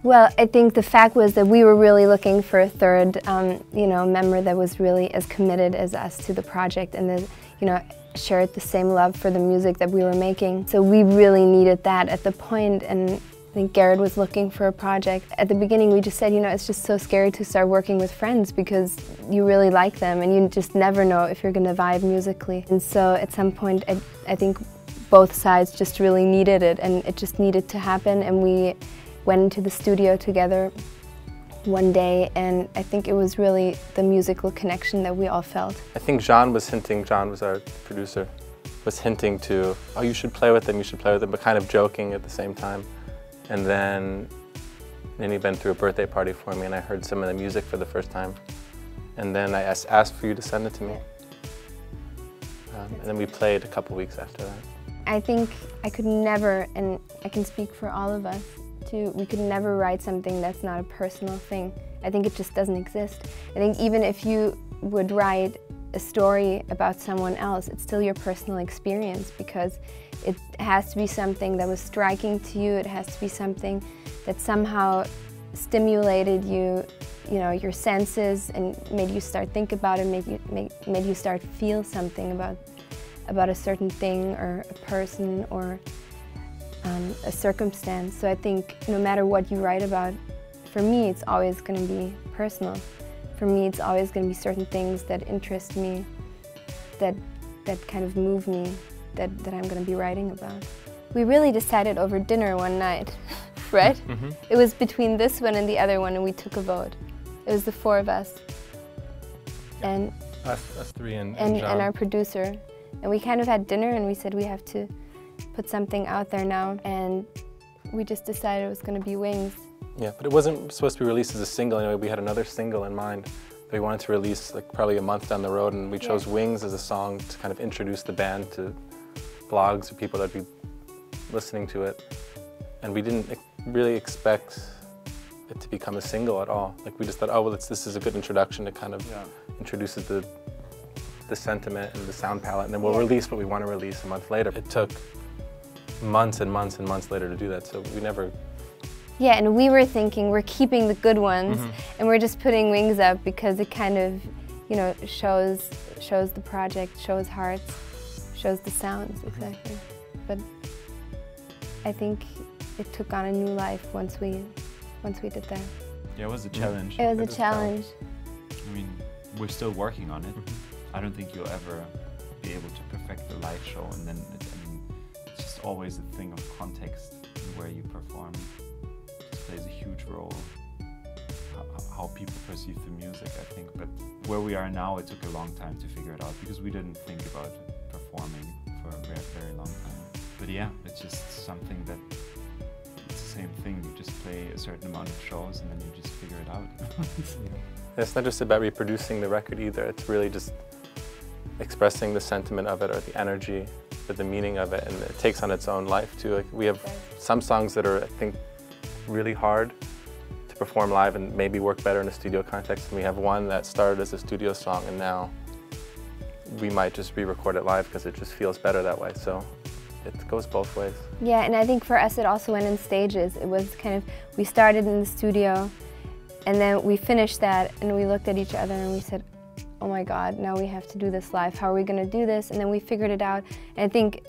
Well, I think the fact was that we were really looking for a third, member that was really as committed as us to the project and that, shared the same love for the music that we were making. So we really needed that at the point, and I think Garrett was looking for a project. At the beginning we just said, it's just so scary to start working with friends because you really like them and you just never know if you're going to vibe musically. And so at some point I think both sides just really needed it, and it just needed to happen, and we went into the studio together one day, and I think it was really the musical connection that we all felt. I think Jean was our producer, was hinting to, oh, you should play with them, but kind of joking at the same time. And then he'd been through a birthday party for me, and I heard some of the music for the first time. And then I asked for you to send it to me. And then we played a couple weeks after that. I think I could never, and I can speak for all of us, we could never write something that's not a personal thing. I think it just doesn't exist. I think even if you would write a story about someone else, it's still your personal experience, because it has to be something that was striking to you, it has to be something that somehow stimulated you, your senses, and made you start think about it, made you start feel something about a certain thing or a person or a circumstance. So I think no matter what you write about, for me it's always going to be personal. For me it's always going to be certain things that interest me, that kind of move me, that I'm going to be writing about. We really decided over dinner one night, right? Mm-hmm. It was between this one and the other one, and we took a vote. It was the four of us. And us three and our producer. And we kind of had dinner and we said we have to put something out there now, and we just decided it was going to be Wings. Yeah, but it wasn't supposed to be released as a single. We had another single in mind that we wanted to release probably a month down the road, and we chose Wings as a song to kind of introduce the band to blogs of people that'd be listening to it. And we didn't really expect it to become a single at all. We just thought, oh, well, this is a good introduction to kind of introduces the sentiment and the sound palette, and then we'll release what we want to release a month later. It took months and months and months later to do that, so we never... Yeah, and we were thinking we're keeping the good ones, and we're just putting Wings up because it kind of, shows the project, shows Haerts, shows the sounds, exactly. But I think it took on a new life once we did that. Yeah, it was a challenge. It was a challenge. I mean, we're still working on it. I don't think you'll ever be able to perfect the live show, and then it's just always a thing of context where you perform. It plays a huge role, how people perceive the music, I think. But where we are now, it took a long time to figure it out because we didn't think about performing for a very, very long time. But yeah, it's just something that, it's the same thing. You just play a certain amount of shows and then you just figure it out. It's not just about reproducing the record either. It's really just expressing the sentiment of it, or the energy, or the meaning of it, and it takes on its own life too. We have some songs that are, I think, really hard to perform live and maybe work better in a studio context, and we have one that started as a studio song and now we might just re-record it live because it just feels better that way. So it goes both ways. Yeah, and I think for us it also went in stages. It was kind of, we started in the studio and then we finished that and we looked at each other and we said, oh my God, now we have to do this live. How are we going to do this? And then we figured it out. And I think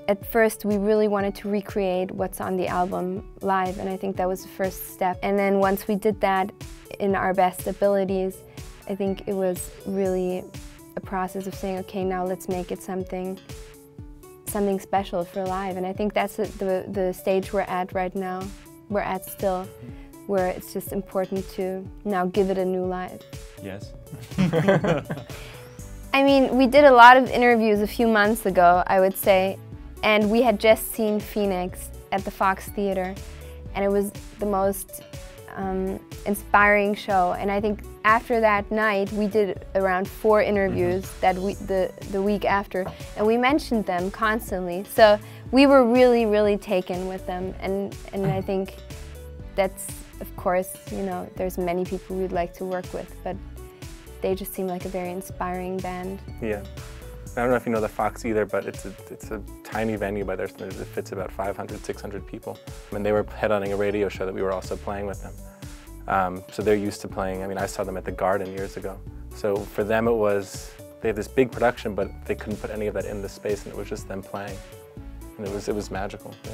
at first we really wanted to recreate what's on the album live, and I think that was the first step. And then once we did that in our best abilities, I think it was really a process of saying, okay, now let's make it something special for live. And I think that's the stage we're at right now. We're at still, where it's just important to now give it a new life. Yes. I mean, we did a lot of interviews a few months ago, I would say, and we had just seen Phoenix at the Fox Theater, and it was the most inspiring show. And I think after that night, we did around 4 interviews the week after, and we mentioned them constantly. So we were really, really taken with them, and I think that's, of course, there's many people we'd like to work with, but they just seem like a very inspiring band. Yeah. I don't know if you know the Fox either, but it's a tiny venue by their standards. It fits about 500, 600 people. And they were headlining a radio show that we were also playing with them. So they're used to playing. I mean, I saw them at the Garden years ago. So for them it was, they had this big production, but they couldn't put any of that in the space, and it was just them playing. And it was magical. Yeah.